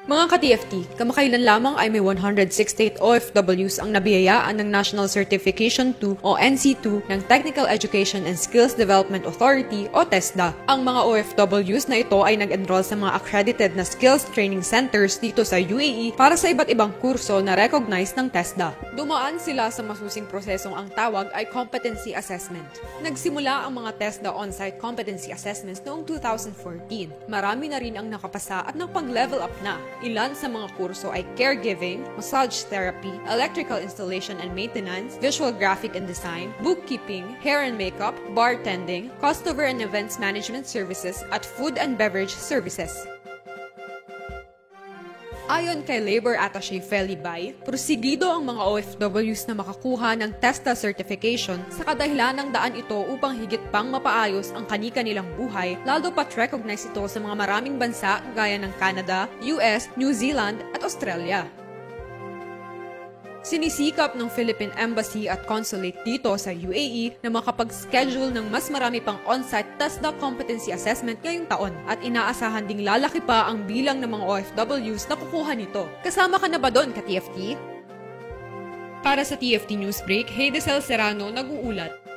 Mga ka-TFT, kamakailan lamang ay may 168 OFWs ang nabiyayaan ng National Certification 2 o NC2 ng Technical Education and Skills Development Authority o TESDA. Ang mga OFWs na ito ay nag-enroll sa mga accredited na skills training centers dito sa UAE para sa iba't ibang kurso na recognized ng TESDA. Dumaan sila sa masusing prosesong ang tawag ay competency assessment. Nagsimula ang mga TESDA on-site competency assessments noong 2014. Marami na rin ang nakapasa at nakapag-level up na. Ilan sa mga kurso ay caregiving, massage therapy, electrical installation and maintenance, visual graphic and design, bookkeeping, hair and makeup, bartending, customer and events management services, at food and beverage services. Ayon kay Labor Attaché Feli Bay, prosigido ang mga OFWs na makakuha ng TESDA certification sa kadahilan ng daan ito upang higit pang mapaayos ang kani-kanilang buhay, lalo pat recognize ito sa mga maraming bansa gaya ng Canada, US, New Zealand at Australia. Sinisikap ng Philippine Embassy at Consulate dito sa UAE na makapag-schedule ng mas marami pang on-site TESDA competency assessment ngayong taon at inaasahan ding lalaki pa ang bilang ng mga OFWs na kukuha nito. Kasama ka na ba doon, ka-TFT? Para sa TFT Newsbreak, Haydesel Serrano nag-uulat.